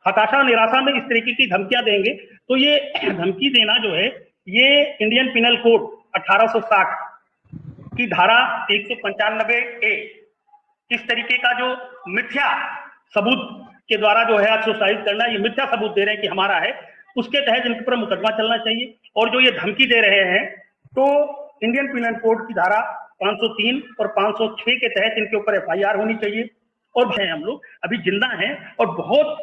हताशा निराशा में इस तरीके की धमकियां देंगे तो ये धमकी देना जो है ये इंडियन पिनल कोड 1860 की धारा 195A इस तरीके का जो मिथ्या सबूत के द्वारा जो है एक्सरसाइज करना, ये मिथ्या सबूत दे रहे हैं कि हमारा है, उसके तहत इनके ऊपर मुकदमा चलना चाहिए। और जो ये धमकी दे रहे हैं तो इंडियन पिनल कोड की धारा 503 और 506 के तहत इनके ऊपर FIR होनी चाहिए। और हम लोग अभी जिंदा हैं और बहुत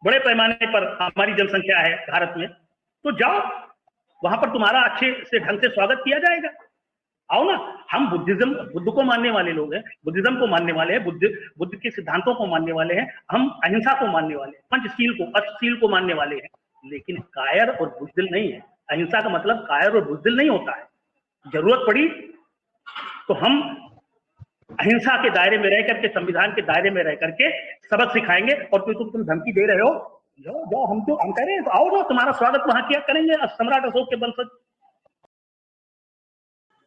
बड़े पैमाने पर हमारी जनसंख्या है भारत में, तो जाओ वहां पर तुम्हारा अच्छे से ढंग से स्वागत किया जाएगा। आओ ना, हम बुद्ध को मानने वाले लोग हैं, बुद्धिज्म को मानने वाले हैं, बुद्ध के सिद्धांतों को मानने वाले हैं, हम अहिंसा को मानने वाले हैं, पंचशील को अष्टशील को मानने वाले हैं, लेकिन कायर और बुजदिल नहीं है। अहिंसा का मतलब कायर और बुजदिल नहीं होता है। जरूरत पड़ी तो हम अहिंसा के दायरे में रह करके, संविधान के दायरे में रह करके सबक सिखाएंगे। और तुम धमकी दे रहे हो, जाओ हम कह रहे हैं तो आओ ना, तुम्हारा स्वागत वहां किया करेंगे सम्राट अशोक के वंशज।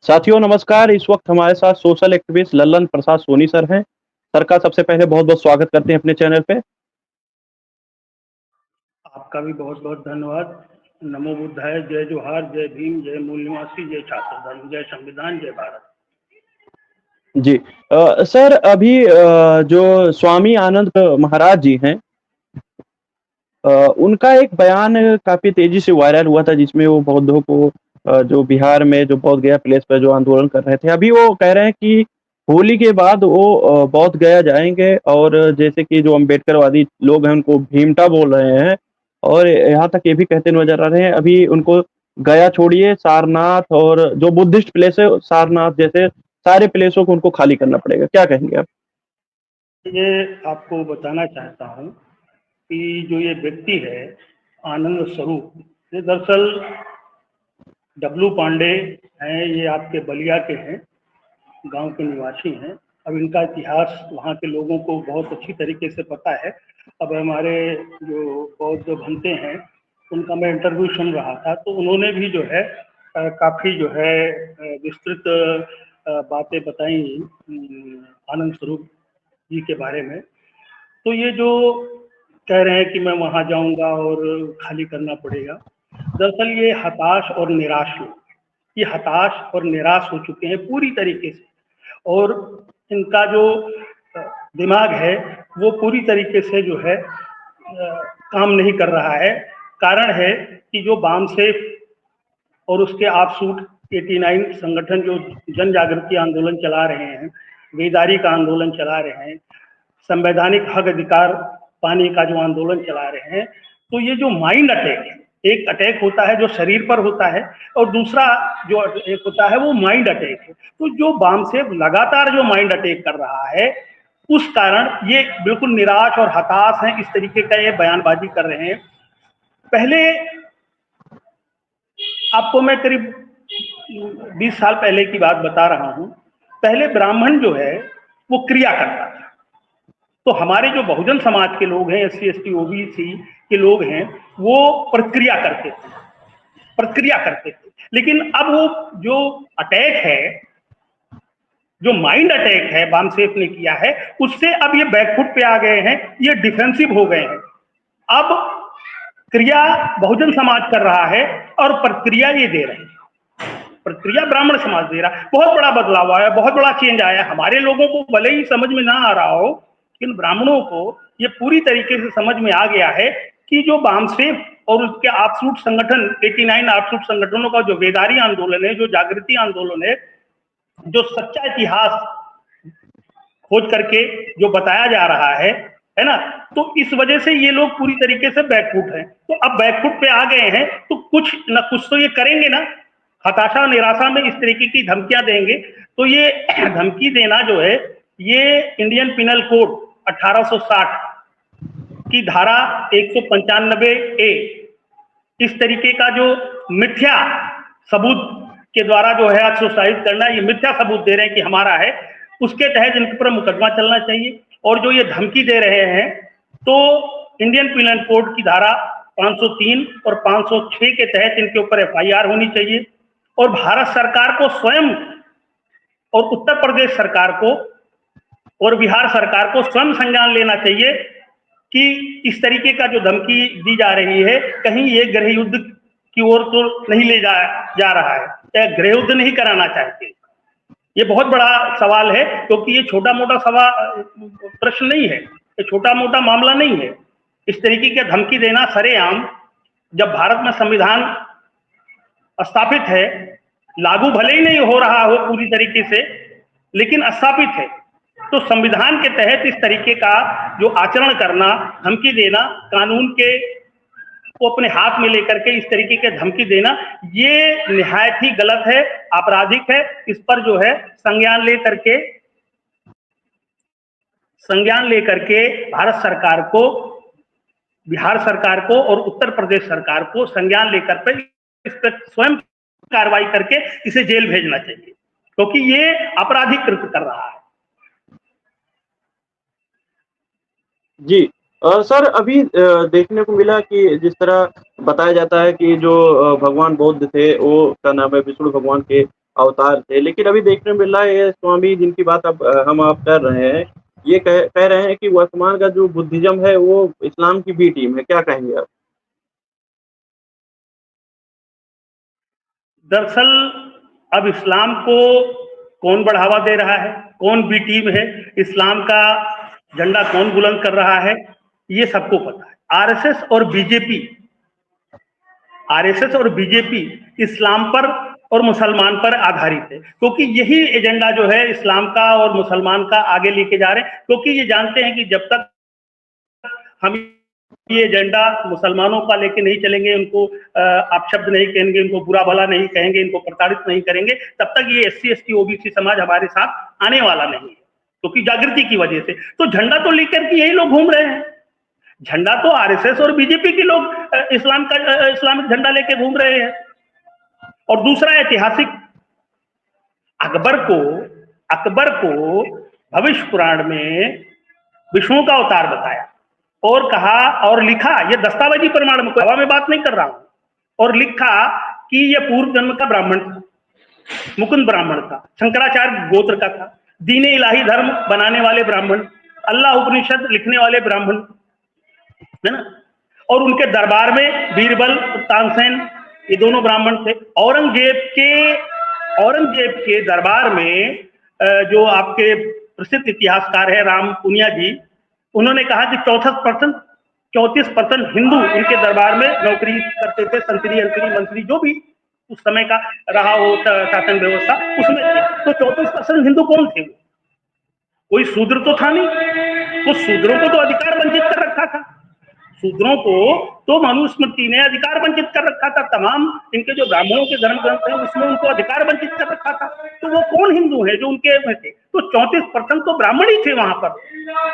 साथियों नमस्कार, इस वक्त हमारे साथ सोशल एक्टिविस्ट लल्लन प्रसाद सोनी सर हैं। सर का सबसे पहले बहुत बहुत स्वागत करते हैं अपने चैनल पे। आपका भी बहुत बहुत धन्यवाद। नमो बुद्धाय, जय जोहार, जय भीम, जय मूल निवासी, जय छात्र धर्म, जय संविधान, जय भारत। जी सर, अभी जो स्वामी आनंद महाराज जी हैं, उनका एक बयान काफी तेजी से वायरल हुआ था, जिसमें वो बौद्धों को जो बिहार में जो बौद्ध गया प्लेस पर जो आंदोलन कर रहे थे, अभी वो कह रहे हैं कि होली के बाद वो बौद्ध गया जाएंगे। और जैसे कि जो अम्बेडकरवादी लोग हैं उनको भीमटा बोल रहे हैं, और यहाँ तक ये भी कहते नजर आ रहे हैं अभी उनको गया छोड़िए, सारनाथ और जो बुद्धिस्ट प्लेस है सारनाथ जैसे सारे प्लेसों को उनको खाली करना पड़ेगा। क्या कहेंगे आप? ये आपको बताना चाहता हूँ कि जो ये व्यक्ति है आनंद स्वरूप, ये दरअसल डब्लू पांडे हैं, ये आपके बलिया के हैं, गांव के निवासी हैं। अब इनका इतिहास वहाँ के लोगों को बहुत अच्छी तरीके से पता है। अब हमारे जो बौद्ध भंते हैं उनका मैं इंटरव्यू सुन रहा था, तो उन्होंने भी जो है काफ़ी जो है विस्तृत बातें बताई आनंद स्वरूप जी के बारे में। तो ये जो कह रहे हैं कि मैं वहाँ जाऊँगा और खाली करना पड़ेगा, दरअसल ये हताश और निराश लोग, ये हताश और निराश हो चुके हैं पूरी तरीके से, और इनका जो दिमाग है वो पूरी तरीके से जो है काम नहीं कर रहा है। कारण है कि जो बामसेफ और उसके ऑफशूट 89 संगठन जो जन जागृति आंदोलन चला रहे हैं, बेदारी का आंदोलन चला रहे हैं, संवैधानिक हक अधिकार पाने का जो आंदोलन चला रहे हैं, तो ये जो माइंड अटैक है, एक अटैक होता है जो शरीर पर होता है और दूसरा जो एक होता है वो माइंड अटैक है। तो जो बामसेफ लगातार जो माइंड अटैक कर रहा है, उस कारण ये बिल्कुल निराश और हताश हैं, इस तरीके का ये बयानबाजी कर रहे हैं। पहले आपको मैं करीब 20 साल पहले की बात बता रहा हूं। पहले ब्राह्मण जो है वो क्रिया करता था, तो हमारे जो बहुजन समाज के लोग हैं, SC ST OBC के लोग हैं, वो प्रक्रिया करते थे। लेकिन अब वो जो अटैक है, जो माइंड अटैक है बामसेफ ने किया है, उससे अब ये बैकफुट पे आ गए हैं, ये डिफेंसिव हो गए हैं। अब क्रिया बहुजन समाज कर रहा है और प्रक्रिया ये दे रहे हैं, प्रक्रिया ब्राह्मण समाज दे रहा है। बहुत बड़ा बदलाव आया, बहुत बड़ा चेंज आया। हमारे लोगों को भले ही समझ में ना आ रहा हो, लेकिन ब्राह्मणों को ये पूरी तरीके से समझ में आ गया है कि जो बामसेफ और उसके ऑफशूट संगठन 89 ऑफशूट संगठनों का जो बेदारी आंदोलन है, जो जागृति आंदोलन है, जो सच्चा इतिहास खोज करके जो बताया जा रहा है ना, तो इस वजह से ये लोग पूरी तरीके से बैकफुट हैं। तो अब बैकफुट पे आ गए हैं तो कुछ ना कुछ तो ये करेंगे ना। हताशा निराशा में इस तरीके की धमकियां देंगे, तो ये धमकी देना जो है ये इंडियन पिनल कोड 1860 की धारा 195A इस तरीके का जो मिथ्या सबूत के द्वारा जो है एक्सरसाइज करना, ये मिथ्या सबूत दे रहे हैं कि हमारा है, उसके तहत इनके ऊपर मुकदमा चलना चाहिए। और जो ये धमकी दे रहे हैं तो इंडियन पिनल कोड की धारा 503 और 506 के तहत इनके ऊपर FIR होनी चाहिए। और भारत सरकार को स्वयं और उत्तर प्रदेश सरकार को और बिहार सरकार को स्वयं संज्ञान लेना चाहिए कि इस तरीके का जो धमकी दी जा रही है, कहीं ये गृह युद्ध की ओर तो नहीं ले जा रहा है, या गृह युद्ध नहीं कराना चाहते? ये बहुत बड़ा सवाल है, क्योंकि ये छोटा मोटा प्रश्न नहीं है, ये छोटा मोटा मामला नहीं है। इस तरीके की धमकी देना सरेआम, जब भारत में संविधान स्थापित है, लागू भले ही नहीं हो रहा हो पूरी तरीके से, लेकिन स्थापित है, तो संविधान के तहत इस तरीके का जो आचरण करना, धमकी देना, कानून के को अपने हाथ में लेकर के इस तरीके के धमकी देना, ये निहायत ही गलत है, आपराधिक है। इस पर जो है संज्ञान लेकर के भारत सरकार को, बिहार सरकार को और उत्तर प्रदेश सरकार को संज्ञान लेकर पे इस पर स्वयं कार्रवाई करके इसे जेल भेजना चाहिए, क्योंकि ये आपराधिक कृत्य कर रहा है। जी सर, अभी देखने को मिला कि जिस तरह बताया जाता है कि जो भगवान बुद्ध थे, वो क्या नाम है, विष्णु भगवान के अवतार थे, लेकिन अभी देखने को मिल रहा है ये स्वामी जिनकी बात अब हम आप कर रहे हैं, ये कह रहे हैं कि वर्तमान का जो बुद्धिज्म है वो इस्लाम की बी टीम है। क्या कहेंगे आप? दरअसल अब इस्लाम को कौन बढ़ावा दे रहा है, कौन बी टीम है, इस्लाम का झंडा कौन बुलंद कर रहा है, ये सबको पता है। आरएसएस और बीजेपी इस्लाम पर और मुसलमान पर आधारित है, क्योंकि यही एजेंडा जो है इस्लाम का और मुसलमान का आगे लेके जा रहे हैं, क्योंकि ये जानते हैं कि जब तक हम ये एजेंडा मुसलमानों का लेके नहीं चलेंगे, उनको अपशब्द नहीं कहेंगे, इनको बुरा भला नहीं कहेंगे, इनको प्रताड़ित नहीं करेंगे, तब तक ये SC ST OBC समाज हमारे साथ आने वाला नहीं है, क्योंकि जागृति की वजह से। तो झंडा तो लेकर के यही लोग घूम रहे हैं, झंडा तो आरएसएस और बीजेपी के लोग इस्लामिक झंडा लेके घूम रहे हैं। और दूसरा, ऐतिहासिक अकबर को भविष्य पुराण में विष्णु का अवतार बताया और कहा और लिखा, ये दस्तावेजी प्रमाण में, हवा में बात नहीं कर रहा हूं, और लिखा कि ये पूर्व जन्म का ब्राह्मण था, मुकुंद ब्राह्मण था, शंकराचार्य गोत्र का था, दीन इलाही धर्म बनाने वाले ब्राह्मण, अल्लाह उपनिषद लिखने वाले ब्राह्मण, है ना। और उनके दरबार में बीरबल, तानसेन, ये दोनों ब्राह्मण थे। औरंगजेब के दरबार में जो आपके प्रसिद्ध इतिहासकार है राम पुनिया जी, उन्होंने कहा कि 34% हिंदू उनके दरबार में नौकरी करते थे, संतरी अंतरी मंत्री जो भी उस समय का रहा हो शासन व्यवस्था, उसमें थे। तो 34% हिंदू कौन थे? कोई शूद्र तो था नहीं, तो शूद्रों को तो अधिकार वंचित कर रखा था, शूद्रों को तो मनुस्मृति ने अधिकार वंचित कर रखा था, तमाम इनके जो ब्राह्मणों के धर्म ग्रंथ हैं उसमें उनको अधिकार वंचित कर रखा था। तो वो कौन हिंदू है जो उनके में थे? तो 34% तो ब्राह्मण ही थे वहां पर।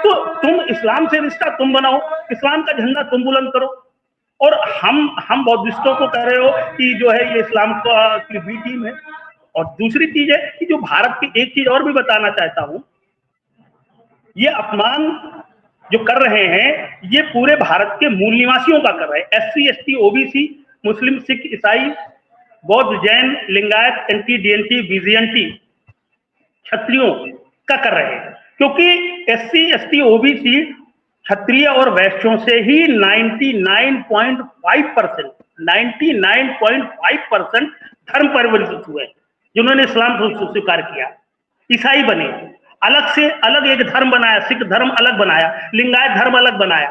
तो तुम इस्लाम से रिश्ता तुम बनाओ, इस्लाम का झंडा तुम बुलंद करो, और हम बौद्धिस्टों को कह रहे हो कि जो है ये इस्लाम की बी टीम है। और दूसरी चीज है कि जो भारत की, एक चीज और भी बताना चाहता हूं, ये अपमान जो कर रहे हैं ये पूरे भारत के मूल निवासियों का कर रहे हैं, SC ST OBC, मुस्लिम, सिख, ईसाई, बौद्ध, Jain, Lingayat, NT DNT BGNT, क्षत्रियों का कर रहे हैं, क्योंकि SC ST OBC क्षत्रिय और वैश्यों से ही 99.5% धर्म परिवर्तित हुए, जिन्होंने इस्लाम को स्वीकार किया, ईसाई बने, अलग से अलग एक धर्म बनाया, सिख धर्म अलग बनाया, लिंगायत धर्म अलग बनाया,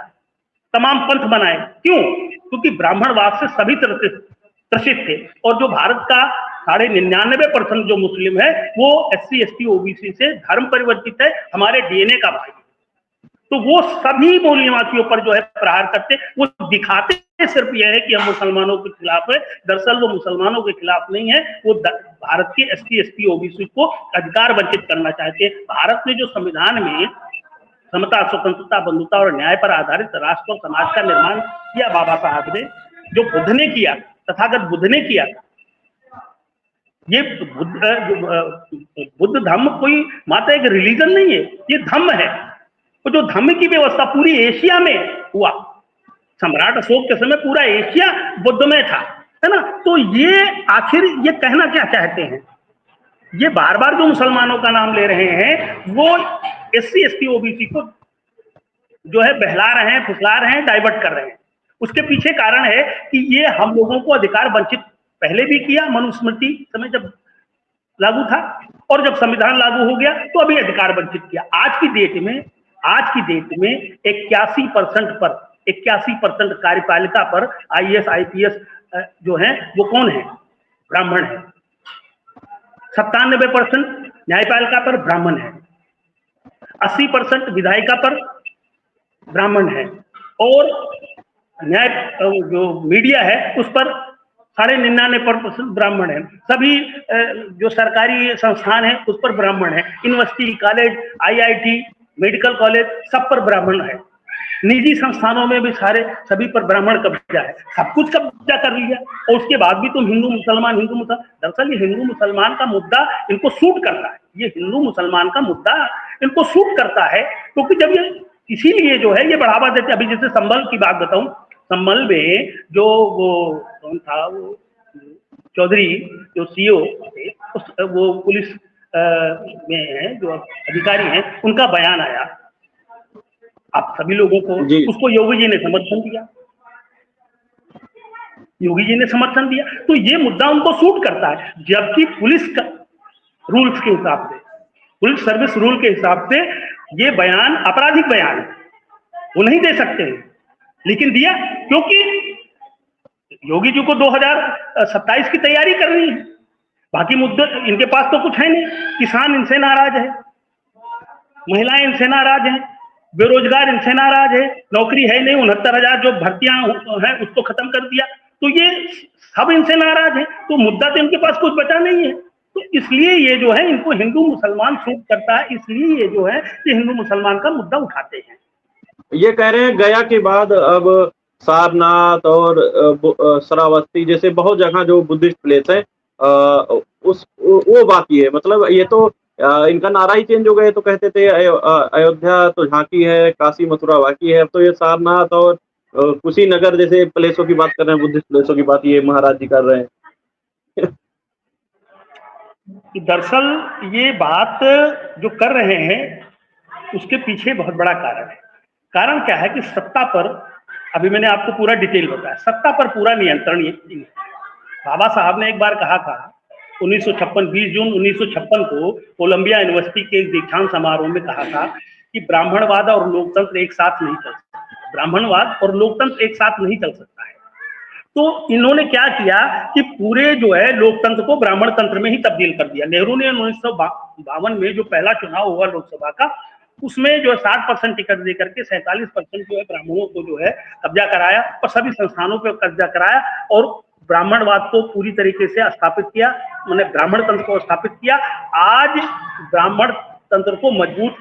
तमाम पंथ बनाए। क्यों? क्योंकि ब्राह्मणवाद से सभी त्रसित थे, और जो भारत का 99.5% जो मुस्लिम है वो SC ST OBC से धर्म परिवर्तित है, हमारे DNA का भाई। तो वो सभी मूल निवासियों पर जो है प्रहार करते, वो दिखाते सिर्फ यह है कि हम मुसलमानों के खिलाफ है, दरअसल वो मुसलमानों के खिलाफ नहीं है, वो भारत के SC ST OBC को अधिकार वंचित करना चाहते हैं। भारत ने जो संविधान में समता, स्वतंत्रता, बंधुता और न्याय पर आधारित राष्ट्र और समाज का निर्माण किया बाबा साहब ने, जो बुद्ध ने किया, तथागत बुद्ध ने किया, ये बुद्ध धम्म कोई मात्र एक रिलीजन नहीं है, ये धम्म है। तो जो धम्म की व्यवस्था पूरी एशिया में हुआ, सम्राट अशोक के समय पूरा एशिया बुद्धमय था, है ना। तो ये आखिर ये कहना क्या चाहते हैं? ये बार बार जो मुसलमानों का नाम ले रहे हैं वो SC ST OBC को जो है बहला रहे हैं, फुसला रहे हैं, डाइवर्ट कर रहे हैं। उसके पीछे कारण है कि ये हम लोगों को अधिकार वंचित पहले भी किया, मनुस्मृति समय जब लागू था, और जब संविधान लागू हो गया तो अभी अधिकार वंचित किया। आज की डेट में 81% कार्यपालिका पर IAS IPS जो है वो कौन है? ब्राह्मण है। 97% न्यायपालिका पर ब्राह्मण है। 80% विधायिका पर ब्राह्मण है, और न्याय जो मीडिया है उस पर 99.5% ब्राह्मण है। सभी जो सरकारी संस्थान है उस पर ब्राह्मण है। University, college, IIT, medical college, सब पर ब्राह्मण है। निजी संस्थानों में भी सभी पर ब्राह्मण कब्जा है। सब कुछ कब्जा कर लिया, और उसके बाद भी तुम हिंदू मुसलमान। दरअसल ये हिंदू मुसलमान का मुद्दा इनको सूट करता है। ये हिंदू मुसलमान का मुद्दा इनको सूट करता है, क्योंकि जब ये इसीलिए जो है ये बढ़ावा देते। अभी जैसे संभल की बात बताऊं, संभल में जो वो कौन था, वो चौधरी जो CO थे, वो पुलिस में है जो अधिकारी हैं, उनका बयान आया। आप सभी लोगों को उसको योगी जी ने समर्थन दिया। तो ये मुद्दा उनको सूट करता है, जबकि पुलिस का रूल्स के हिसाब से, पुलिस सर्विस रूल के हिसाब से ये बयान आपराधिक बयान है, वो नहीं दे सकते हैं, लेकिन दिया क्योंकि योगी जी को 2027 की तैयारी करनी है। बाकी मुद्दे इनके पास तो कुछ है नहीं। किसान इनसे नाराज है, महिलाएं इनसे नाराज हैं, बेरोजगार इनसे नाराज है, नौकरी है नहीं, 69,000 जो भर्तियां हैं उसको खत्म कर दिया, तो ये सब इनसे नाराज हैं। तो मुद्दा तो इनके पास कुछ बचा नहीं है। तो इसलिए ये जो है इनको हिंदू मुसलमान सूट करता है, इसलिए ये जो है ये हिंदू मुसलमान का मुद्दा उठाते हैं। ये कह रहे हैं गया के बाद अब सारनाथ और श्रावस्ती जैसे बहुत जगह जो बुद्धिस्ट प्लेस है वो बाकी है। मतलब ये तो इनका नारा ही चेंज हो गया। तो कहते थे अयोध्या तो झांकी है, काशी मथुरा बाकी है। अब तो ये सारनाथ और कुशीनगर जैसे प्लेसों की बात कर रहे हैं, बुद्धिस्ट प्लेसों की बात ये महाराज जी कर रहे हैं। दरअसल ये बात जो कर रहे हैं उसके पीछे बहुत बड़ा कारण है। कारण क्या है कि सत्ता पर, अभी मैंने आपको पूरा डिटेल बताया, सत्ता पर पूरा नियंत्रण ये बाबा साहब ने एक बार कहा था 1956, 20 जून 1956 को कोलंबिया यूनिवर्सिटी के दीक्षांत समारोह में कहा था कि ब्राह्मणवाद और लोकतंत्र एक साथ नहीं चल सकता। ब्राह्मणवाद और लोकतंत्र एक साथ नहीं चल सकता है। तो इन्होंने क्या किया कि पूरे जो है लोकतंत्र को ब्राह्मण तंत्र में ही तब्दील कर दिया। नेहरू ने 1952 में जो पहला चुनाव हुआ लोकसभा का, उसमें जो है 60% टिकट देकर के 47% जो है ब्राह्मणों को जो है कब्जा कराया, और सभी संस्थानों पर कब्जा कराया, और ब्राह्मणवाद को पूरी तरीके से स्थापित किया, मैंने ब्राह्मण तंत्र को स्थापित किया। आज ब्राह्मण तंत्र को मजबूत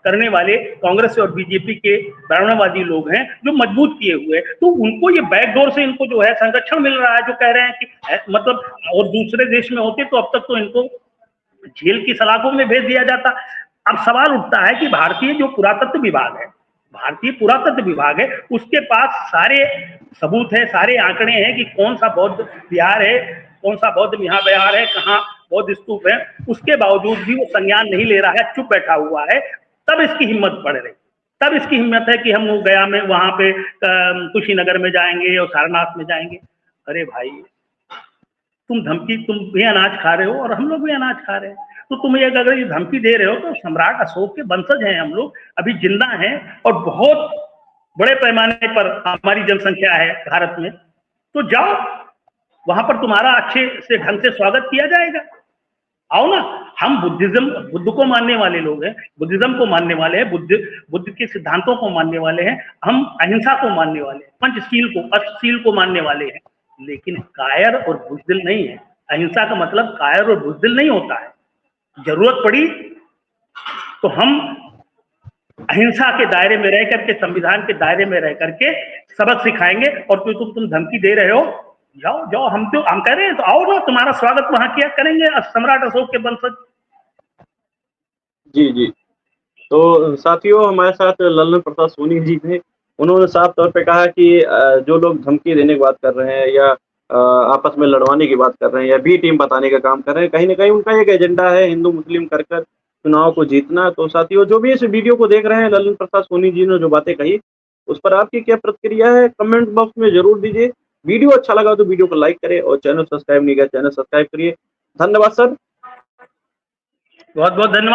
करने वाले कांग्रेस और बीजेपी के ब्राह्मणवादी लोग हैं जो मजबूत किए हुए, तो उनको ये बैकडोर से इनको जो है संरक्षण मिल रहा है। जो कह रहे हैं कि मतलब और दूसरे देश में होते तो अब तक तो इनको जेल की सलाखों में भेज दिया जाता। अब सवाल उठता है कि भारतीय पुरातत्व विभाग है, उसके पास सारे सबूत है, सारे आंकड़े हैं कि कौन सा बौद्ध विहार है, कौन सा बौद्ध विहार है, कहाँ बौद्ध स्तूप है, उसके बावजूद भी वो संज्ञान नहीं ले रहा है, चुप बैठा हुआ है। तब इसकी हिम्मत बढ़ रही, तब इसकी हिम्मत है कि हम लोग गया में वहां पे कुशीनगर में जाएंगे और सारनाथ में जाएंगे। अरे भाई, तुम भी अनाज खा रहे हो और हम लोग भी अनाज खा रहे हैं, तो तुम ये अगर ये धमकी दे रहे हो, तो सम्राट अशोक के वंशज हैं हम लोग, अभी जिंदा हैं और बहुत बड़े पैमाने पर हमारी जनसंख्या है भारत में, तो जाओ वहां पर तुम्हारा अच्छे से ढंग से स्वागत किया जाएगा। आओ ना। हम बुद्ध को मानने वाले लोग हैं, बुद्धिज्म को मानने वाले हैं, बुद्ध के सिद्धांतों को मानने वाले हैं, हम अहिंसा को मानने वाले हैं, पंचशील को, अष्टशील को मानने वाले हैं, लेकिन कायर और बुजदिल नहीं है। अहिंसा का मतलब कायर और बुजदिल नहीं होता है। जरूरत पड़ी तो हम अहिंसा के दायरे में रह करके, संविधान के दायरे में रह करके सबक सिखाएंगे। और तुम धमकी दे रहे हो, जाओ हम कह रहे हैं तो आओ ना, तुम्हारा स्वागत वहां किया करेंगे सम्राट अशोक के वंशज। जी। तो साथियों, हमारे साथ ललन प्रसाद सोनी जी थे। उन्होंने साफ तौर पे कहा कि जो लोग धमकी देने की बात कर रहे हैं या आपस में लड़वाने की बात कर रहे हैं या बी टीम बताने का काम कर रहे हैं, कहीं ना कहीं उनका एक एजेंडा है हिंदू मुस्लिम कर चुनाव को जीतना है। तो साथियों, जो भी इस वीडियो को देख रहे हैं, ललन प्रसाद सोनी जी ने जो बातें कही, उस पर आपकी क्या प्रतिक्रिया है, कमेंट बॉक्स में जरूर दीजिए। वीडियो अच्छा लगा तो वीडियो को लाइक करें और चैनल सब्सक्राइब नहीं किया, चैनल सब्सक्राइब करिए। धन्यवाद सर। बहुत बहुत धन्यवाद।